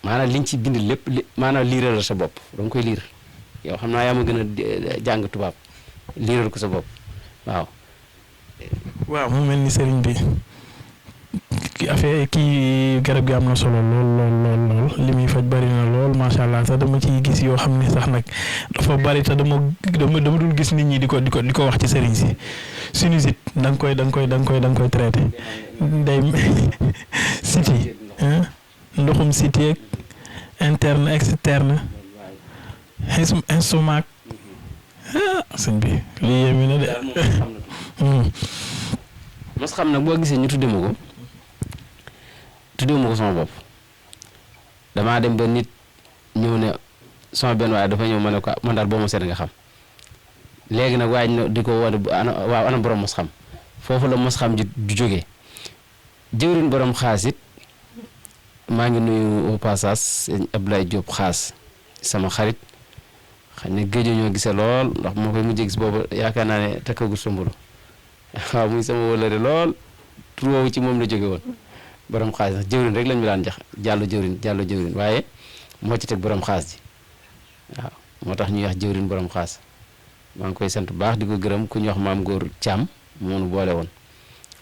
maanaam liñ ci bind lépp maanaam liiral la sa bopp da nga koy liir yow xam naa yaa ma gën a jàng tubaab liiral ko sa bopp waaw. waaw mu mel ni sëriñ bi affaire kii garab gi am na solo lool li muy faj bari na lool macha allah sax dama ciy gis yoo xam ne sax nag dafa bari te dama dul gis nit ñi di ko wax ci sëriñ si sinusite da nga koy traité day siti ndoxum siti ak interne externe estomac sëñ bi lii yéemi na de. mos xam nag boo gisee ñu tuddee ma ko sama bopp damaa dem ba nit ñëw ne sama benn waaye dafa ñëw ma ne ko man daal boo ma seet nga xam léegi nag waaye ñu di ko wane waaw ana borom mos xam foofu la mos xam ju jógee jëwriñ borom xaas it maa ngi nuyu au passage sëñ Abdoulaye Diop xaas sama xarit xam ne géej ñoo gisee lool ndax moo koy mujjee gis boobu yaakaar naa ne takkagul sumbulu waaw muy sama wëllëre lool tur woowu ci moom la jóge woon borom xaas nag jëwriñ rek lañ mi daan jax jàllu jëwriñ waaye moo ci teg borom xaas ji waaw moo tax ñuy wax jëwriñ borom xaas maa ngi koy sant bu baax di ko gërëm ku ñu wax maam góor Thiam moonu boole woon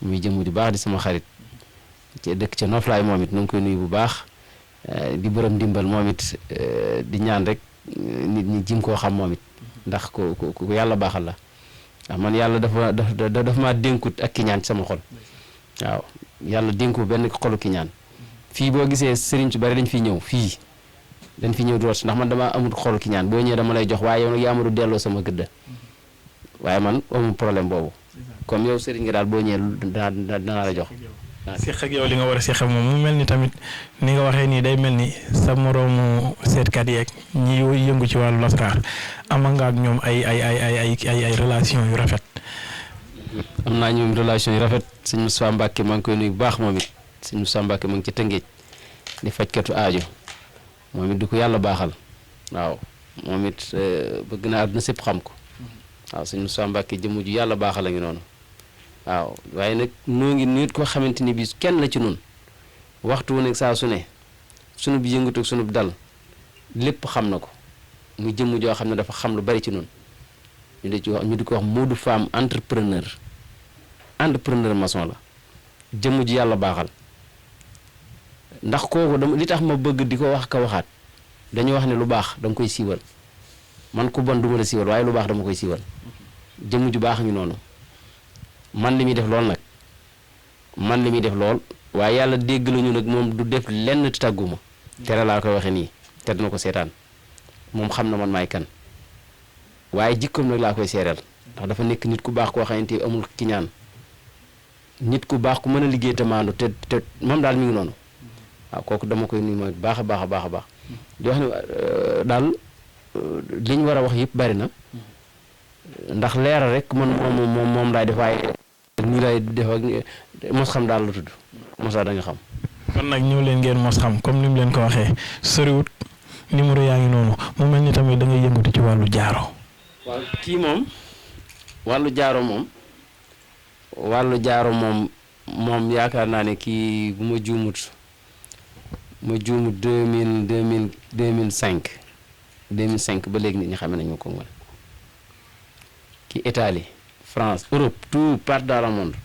muy jëmm ju baax di sama xarit ci dëkk ca Noflaay moom it nu ngi koy nuyu bu baax di borom ndimbal moom it di ñaan rek nit ñi jim koo xam moom it ndax ku yàlla baaxal la ndax man yàlla dafa maa dénkut ak ki ñaan ci sama xol waaw yàlla dénku benn xolu ki ñaan fii boo gisee sëriñ su bari dañ fi ñëw dañ fi ñëw doot ndax man damaa amul xolu ki ñaan boo ñëwee dama lay jox waaye yow nag yaa ma du delloo sama gëdda waaye man amul problème boobu comme yow sëriñ nga daal boo ñëwee danaa la jox. seq ak yow li nga war a seq ak moom mu mel ni tamit ni nga waxee nii day mel ni sa moroomu seetkat yeeg ñi yëngu ci wàllu lasraar ama nga ak ñoom ay relation yu rafet. am naa ñoom relation yu rafet sëñ Moussa Mbacke maa ngi koy nuyu bu baax moom it sëñ Moussa Mbacke ma ngi ci Tëngéej di fajkatu aajo moom it di ko yàlla baaxal waaw moom it bëgg naa àdduna sépp xam ko waaw sëñ Moussa Mbacke jëmm ju yàlla baaxal a ngi noonu waaw waaye nag noo ngi nit koo xamante ni bii kenn la ci nun waxtu wu nekk saa su ne sunu bi yëngatu sunu dal lépp xam na ko muy jëmm joo xam ne dafa xam lu bari ci nun ñu di ko wax Modou Fam entrepreneur maçon la jëmm ji yàlla baaxal ndax kooku li tax ma bëgg di ko wax ka waxaat dañuy wax ne lu baax danga koy siiwal man ku bon duma la siiwal waaye lu baax dama koy siiwal jëmm ju baax ngi noonu man li muy def lool nag waaye yàlla dégg lañu nag moom du def lenn tàgguma tere laa koy waxe nii te dina ko seetaan moom xam na man maay kan waaye jikkoom nag laa koy seeral ndax dafa nekk nit ku baax koo xamante amul kiñaan nit ku baax ku mën a liggéey te maandu te moom daal mi ngi noonu waaw kooku dama koy nuyu mooy baax a baax a baax a baax di wax ne daal liñ war a wax yëpp bari na ndax leeral rek man moom laay def waaye nii lay def ak mos xam daal la tudd mosaa da nga xam. kon nag ñëw leen ngeen mos xam comme ni mu leen ko waxee soriwut numéro yaa ngi noonu mu mel ni tamit da ngay yëngatu ci wàllu jaaro. waaw kii moom wàllu jaaro moom yaakaar naa ne kii bu ma juumut 2005 ba léegi nit ñi xam nañu ko woon kii Italie France Europe tout part dans le monde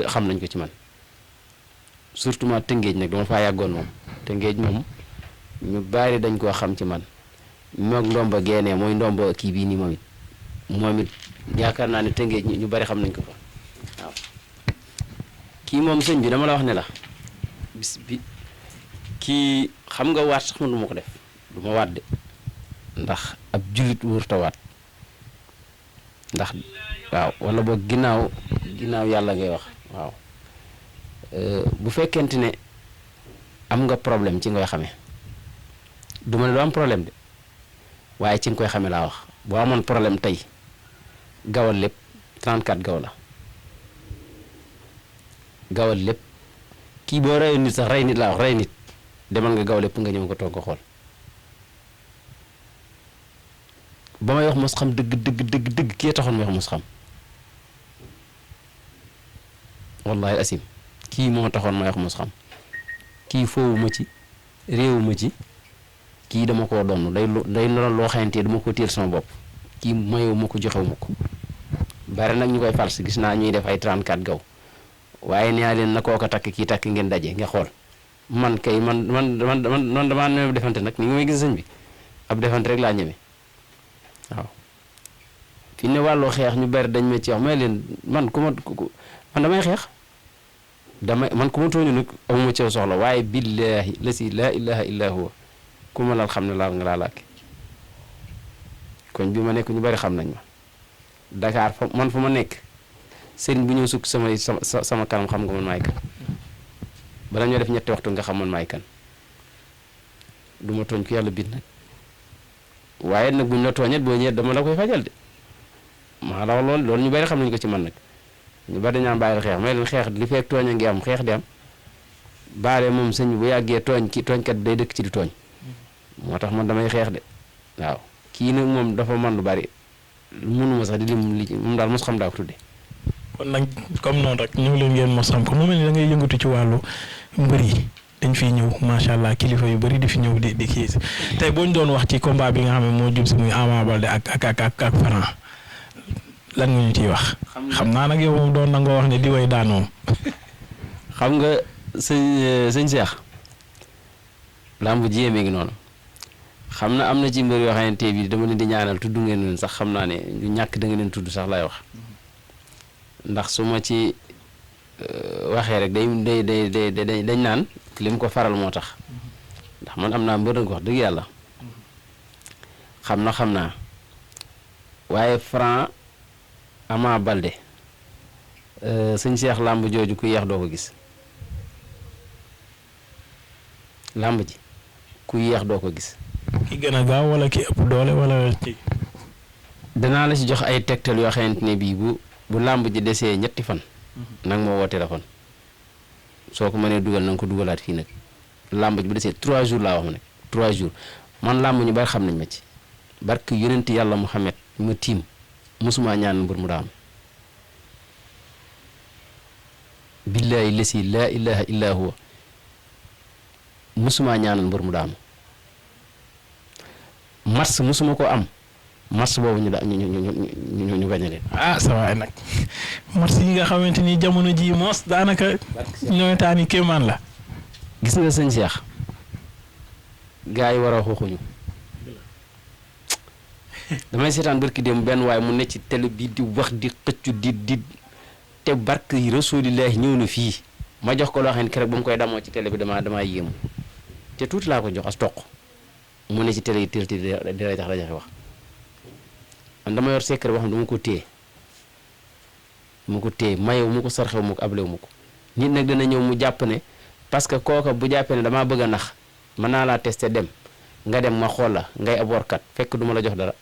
xam nañ ko ci man surtout ma Tëngéej nag dama faa yàggoon moom Tëngéej moom ñu bari dañ koo xam ci man moog ndomba geenee mooy ndomba kii bii nii moom it yaakaar naa ne Tëngéej ñu bari xam nañ ko fa waaw kii moom sëñ bi dama la wax ne la bis bi kii xam nga waat sax man du ma ko def du ma waat de ndax ab jullit wërta waat ndax waaw wala boog ginnaaw yàlla ngay wax waaw bu fekkente ne am nga problème ci ngay xamee du ma ne doo am problème de waaye ci nga koy xamee laa wax boo amoon problème tey gawal lépp 34 gaw la gawal lépp kii boo reyoon nit sax rey nit laa wax rey nit demal nga gaw lépp nga ñëw nga toog ko xool ba may wax mos xam dëgg kii taxoon may wax mos xam wallahi asim kii moo taxoon may wax mos xam kii foowu ma ci réewu ma ci kii dama koo doon day loo xamante dama ko téel sama bopp kii mayewu ma ko joxewu ma ko bari nag ñu koy fals gis naa ñuy def ay 34 gaw waaye nee naa leen na koo ko takk kii takk ngeen daje nga xool man kay man damaa ñeme defante nag ni nga may gis sëñ bi ab defante rek laa ñeme waaw fi ne wàllu xeex ñu bari dañ ma ci wax may leen man man damay xeex man ku ma tooñu nag amuma ci soxla waaye billaahi la si laa ilaha illa huwa ku ma laal xam ne laal nga laa laake kon bi ma nekk ñu bari xam nañ ma Dakar man fu ma nekk sëriñ bu ñëw sukk sama kanam xam nga man maay kan bala ñoo def ñetti waxtu nga xam man maay kan du ma tooñ ku yàlla bind nag waaye nag buñ la tooñet boo ñëwee dama la koy fajal de maa la wax loolu ñu bari xam nañ ko ci man nag ñu bari dañaa bàyyil xeex may leen xeex li fekk tooñ a ngi am xeex di am baale moom sëñ bu yàggee tooñkat day dëkk ci di tooñ moo tax man damay xeex de waaw kii nag moom dafa man lu bari mënuma sax di lim li moom daal mos xam daa ko tudde kon nag comme noonu rek ñëw leen ngeen mos xam ko mu mel ni da ngay yëngatu ci wàllu mbër yi dañ fiy ñëw macha allah kilifa yu bëri di fi ñëw di kii tey boo ñu doon wax ci combat bi nga xam ne moo jub si muy Ama Baldé ak Franc lan nga ñu ciy wax. xam naa nag yow moom doon na nga wax ne di way daan moom. xam nga sëñ Cheikh lamb ji yéeme ngi noonu xam na am na ci mbër yoo xamante bi dama leen di ñaanal tudd ngeen leen sax xam naa ne ñu ñàkk da nga leen tudd sax lay wax ndax su ma ci waxee rek dañ naan lim ko faral moo tax ndax man am naa mbër nag wax dëgg yàlla xam naa waaye Franc Ama Baldé sëñ Cheikh làmb jooju ku yeex doo ko gis làmb ji ku yeex doo ko gis. ki gën a gaaw wala ki ëpp doole wala ci. danaa la ci jox ay tegtal yoo xamante ne bii bu làmb ji desee ñetti fan. nag moo woo téléphone soo ko mënee dugal na nga ko dugalaat fii nag làmb ji bu desee 3 jours laa wax ma nag 3 jours man làmb ñu bari xam nañ ma ci barke yonent yàlla Muhammad ma tiim mosuma ñaan mbër mu daam billaahi lasi laa ilaha illa huwa mosuma ñaanal mbër mu daam mars mosuma ko am mars boobu ñu bañ a leen. sa waay nag mars yi nga xamante ni jamono ji moos daanaka ñëwetaani kéemaan la. gis nga sëñ Cheikh gaa yi war a xuuxuñu damay seetaan barki dem benn waaye mu ne ci télé bi di wax di xëccu di te barke yi rasulillahi ñëw na fii ma jox ko loo xam ne keroog ba mu koy damoo ci télé bi damaa yéemu te tuuti laa ko jox as toq mu ne ci télé yi teel di lay tax rajo wax man dama yor secret boo xam ne dama ko téye mayewu ma ko sarxewu ma ko ablewu ma ko nit nag dana ñëw mu jàpp ne parce que kooka bu jàppee ne damaa bëgg a nax mën naa laa testé dem nga dem ma xool la ngay ab workat fekk du ma la jox dara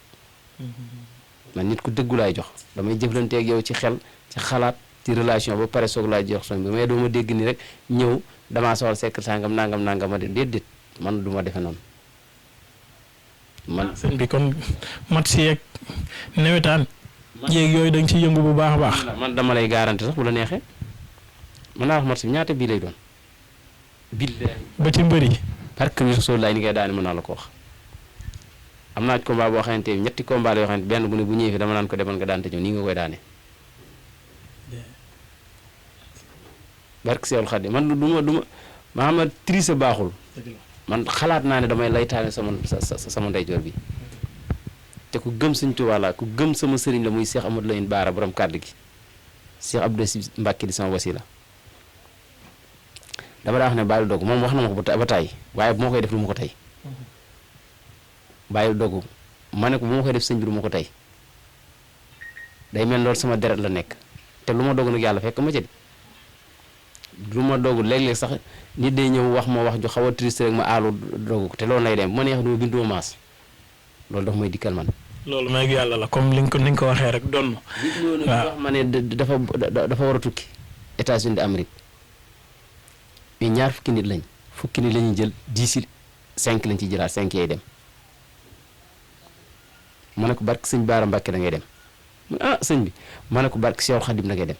man nit ku dëggu laay jox damay jëflanteeg yow ci xel ci xalaat ci relation ba pare soog laay jox son bi mais doo ma dégg ni rek ñëw damaa soxla secret sangam nangam ma déedéet man du ma defe noonu man. sëñ bi kon mat si yeeg nawetaan jéeg yooyu da nga ciy yëngu bu baax a baax. man dama lay garanti sax bu la neexee mën naa wax mat si ñaata bii lay doon. billahi ba ci mbëri. parce que Rasulullah ni ngay daane mën naa la ko wax. am naa ci combat boo xamante ne ñetti combat la yoo xamante benn bu ne bu ñëwee fi dama naan ko demal nga daan te ñëw nii nga koy daane. barke Seexul Xadiim man du ma xam ne triche baaxul. man xalaat naa ne damay laytaane sama ndeyjoor bi. te ku gëm Sëñ Tuubaa la ku gëm sama sëriñ la muy Cheikh Amadou Lamine Bara borom kàddu gi Cheikh Abdou Aziz Mbacke di sama wasila dama daa wax ne bàyyil dogu moom wax na ma ko ba tàyyi waaye bu ma koy def lu ma ko tey bàyyil dogu ma ne ko bu ma koy def sëñ bi du ma ko tey day mel loolu sama deret la nekk te lu ma dogu nag yàlla fekk ma ci lu ma dogu léeg-léeg sax nit day ñëw wax ma wax ju xaw a triste rek ma aalu dogu te loolu lay dem bu ma neex duma binduma maas loolu dafa may dikkal man. loolu may yàlla la comme ni nga ko waxee rek doon. waaw wax ma ne dafa war a tukki États-Unis d'Amérique mais ñaar fukki nit lañ la ñuy jël 5 lañ ciy jëlaat 5 yay dem ma ne ko barke sëñ Baara Mbàkke da ngay dem sëñ bi ma ne ko barke Seexul Xadim da ngay dem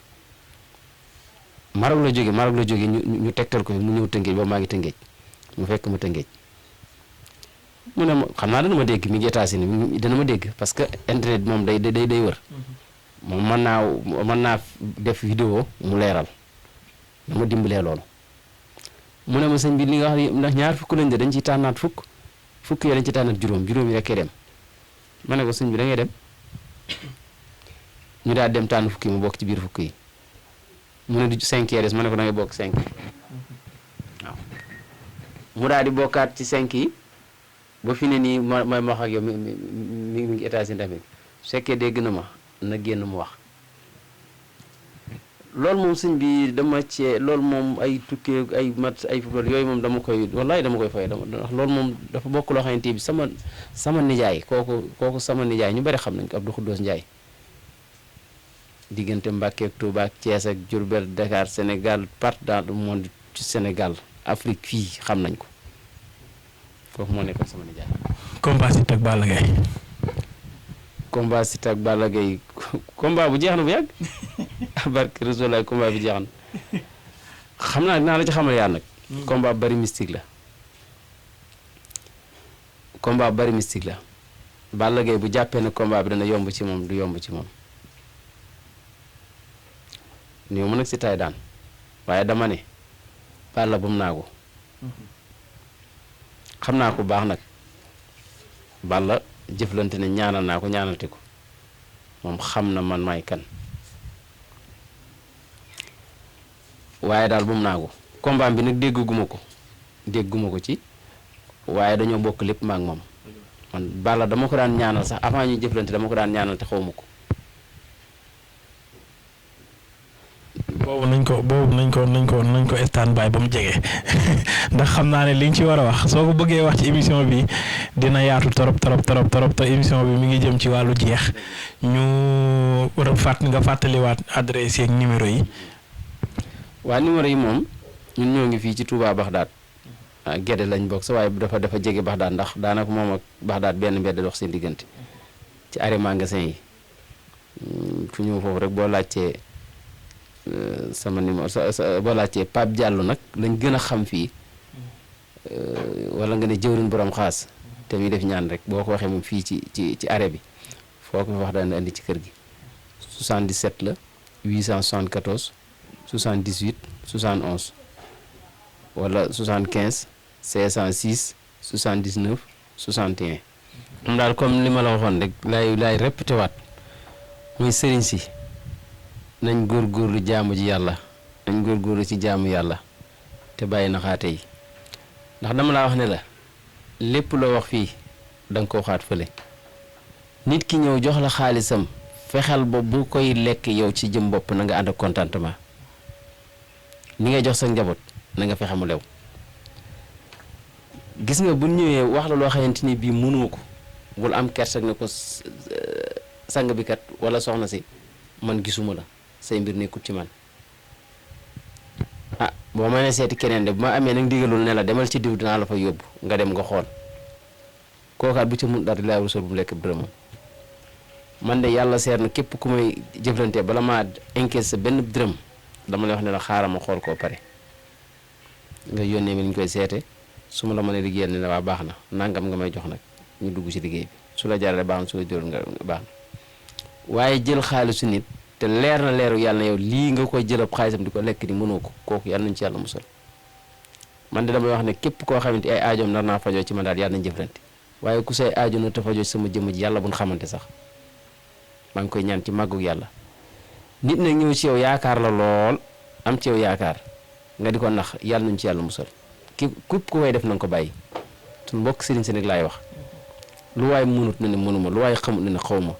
Maroc la jógee ñu tegtal ko mu ñëw Tëngéej boobu maa ngi Tëngéej mu fekk ma Tëngéej mu ne ma xam naa dana ma dégg mi ngi États-Unis dana ma dégg parce que internet moom day wër moom mën naa def vidéo mu leeral na ma dimbalee loolu mu ne ma sëñ bi li nga wax ndax ñaar fukk lañ de dañ ciy tànnaat fukk yi dañ ci tànnaat juróom yi rekkee dem ma ne ko sëñ bi da ngay dem ñu daal dem tànn fukk yi mu bokk ci biir fukk yi mu ne du 5 des ma ne ko da ngay bokk 5 waaw mu daal di bokkaat ci 5 yi ba fi ne nii ma wax ak yow mi ngi États-Unis tamit su fekkee dégg na ma na génn mu wax loolu moom sëñ bi dama cee loolu moom ay tukkee ay mat ay football yooyu moom dama koy fay loolu moom dafa bokk loo xamante bi sama nijaay kooku sama nijaay ñu bari xam nañ ko Abdou Khoudous Ndiaye diggante Mbàkke ak Touba ak Thiès ak Diourbel Dakar Sénégal partout dans le monde ci Sénégal Afrique fii xam nañ ko kooku moo nekkoon sama nijaay. combat Siteu ak Balla Gaye. combat Siteu ak Balla Gaye combat bu jeex na bu yàgg barke Rasulullah combat bi jeex na xam naa dinaa la ci xamal yaa nag. combat bari mystique la. combat bari mystique la. Balla Gaye bu jàppee ne combat bi dana yomb ci moom du yomb ci moom. nii mu nag si tay daan waaye dama ne Balla bu mu naagu. xam naa ko baax nag Balla jëflante ne ñaanal naa ko ñaanalte ko moom xam na man maay kan waaye daal bu mu naagu combat bi nag dégguma ko ci waaye dañoo bokk lépp ma ak moom man Balla dama ko daan ñaanal sax avant ñu jëflante dama ko daan ñaanal te xawma ko. boobu nañ ko stand by ba mu jege ndax xam naa ne li nga ci war a wax soo ko bëggee wax ci émission bi dina yaatu trop te émission bi mi ngi jëm ci wàllu jeex ñu nga fàttaliwaat adresse yeeg numéro yi. waa numéro yi moom ñun ñoo ngi fii ci Touba Baxdaad Gédé lañ bokk sa waaye dafa jege Baxdaad ndax daanaka moom ak Baxdaad benn mbedd dox seen diggante ci arrêt magasin yi fu ñëw foofu rek boo laajtee. sama numéro boo laajtee Pape Diallo nag lañ gën a xam fii wala nga ne jëwriñ borom xaas te muy def ñaan rek boo ko waxee moom fii ci arrêt bi foo ko wax daan indi ci kër gi 77 la 874 78 71 wala 75 506 79 61 moom daal comme li ma la waxoon rek laay répété waat muy sëriñ si nañ góorgóorlu jaamu ji yàlla nañ góorgóorlu ci jaamu yàlla te bàyyi naxaate yi ndax dama laa wax ne la lépp loo wax fii danga ko waxaat fële nit ki ñëw jox la xaalisam fexeel ba bu koy lekk yow ci jëm bopp na nga ànd ak contentement ni ngay jox sa njaboot na nga fexe mu lew gis nga bu ñëwee wax la loo xamante ni bii mënoo ko bul am kersak ne ko sang bi kat wala soxna si man gisuma la say mbir nekkul ci man boo ma ne seeti keneen de bu ma amee nag digalul ne la demal ci diw dinaa la fa yóbbu nga dem nga xool kookaat bu ca mun dara laa rusul bu lekk dërëmam man de yàlla seet na képp ku may jëflante bala maa encaisse sa benn dërëm dama lay wax ne la xaaral ma xool koo pare nga yónnee mi ni ñu koy seete su ma la mënee liggéeyal ne la waa baax na nangam nga may jox nag ñu dugg ci liggéey bi su la jaaree baax na su la jëloon nga baax na waaye jël xaalisu nit te leer na leeru yàlla na yow lii nga koy jëlab xaalisam di ko lekk ni mënoo ko kooku yàlla nañu ci yàlla musal man de damay wax ne képp koo xamante ay aajoom nar naa fajoo ci man daal yàlla nañ jëflante waaye ku say aajo na te fajoo ci sama jëmm ji yàlla buñ xamante sax maa ngi koy ñaan ci màggug yàlla nit nag ñëw ci yow yaakaar la lool am ci yow yaakaar nga di ko nax yàlla nañu ci yàlla musal képp ku koy def na nga ko bàyyi suñu mbokk sëriñ si nag laay wax lu waay mënut na ne mënuma lu waay xamut na ne xawma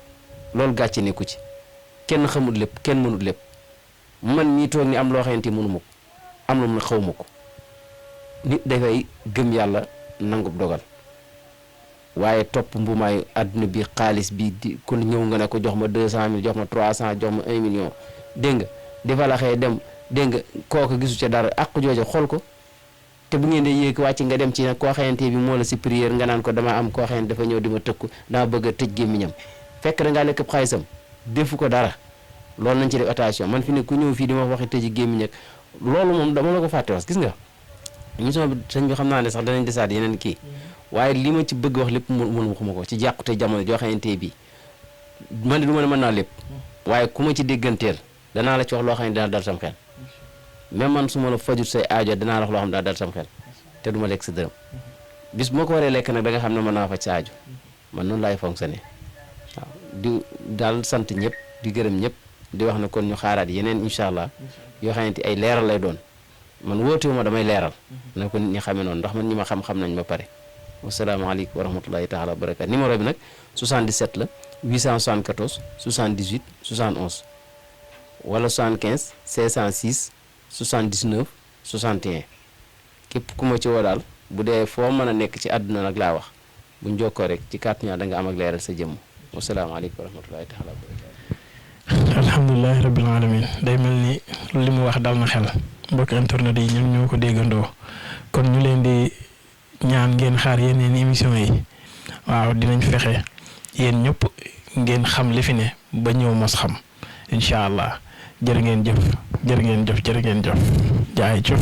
loolu gàcce nekku ci kenn xamut lépp kenn mënut lépp man mii toog ni am loo xamante ni mënuma ko am lu mu ne xawma ko nit dafay gëm yàlla nangub dogal waaye topp mbumaayu àdduna bi xaalis bi di kon ñëw nga ne ko jox ma 200 000 jox ma 300 jox ma 1 million dégg nga di fa la xëy dem dégg nga kooku gisu ca dara àq jooja xool ko te bu ngeen di yéeg wàcc nga dem ci nag koo xamante bi moo la supérieur nga naan ko dama am koo xamante dafa ñëw di ma tëkku dama bëgg a tëj gémmiñam fekk da ngaa lekk xaalisam defu ko dara loolu nañ ci def attention man fi ne ku ñëw fii di ma waxi tëji gémmiñ ak loolu moom dama la ko fàtte wax gis nga émission bi sëñ bi xam naa ne sax danañ desaat yeneen kii waaye li ma ci bëgg wax lépp mënu waxuma ko ci jàqute jamono joo xamante bi man de du ma ne mën naa lépp waaye ku ma ci dégganteel danaa la ci wax loo xam ne dina dal sam xel même man su ma la fajut say aajo danaa la wax loo xam ne daa dal sam xel te du ma lekk sa dërëm bis bu ma ko waree lekk nag da nga xam ne mën naa faj sa aajo man noonu laay fonctionné waaw di daal sant ñëpp di gërëm ñëpp di wax ne kon ñu xaaraat yeneen incha allah yoo xamante ay leeral lay doon man wóotewu ma damay leeral na ko nit ñi xamee noonu ndax man ñi ma xam-xam nañ ba pare wasalaamaaleykum wa rahmatulahi taala wa barakaatu numéro bi nag 77 la 874 78 71 wala 75 506 79 61 képp ku ma ci woo daal bu dee foo mën a nekk ci àdduna nag laa wax buñ jokkoo rek ci kàttu ñaa da nga am ak leeral sa jëmm wasalaamaaleykum wa rahmatulahi taala wa barakaatu. alhamdulilah rabbil alamin day mel ni li mu wax dal na xel mbokk internet yi ñoom ñoo ko déggandoo kon ñu leen di ñaan ngeen xaar yeneen émission yi waaw dinañ fexe yéen ñëpp ngeen xam li fi ne ba ñëw mos xam incha allah jërë ngeen jëf jërë ngeen jëf jërë ngeen jëf jaay jëf.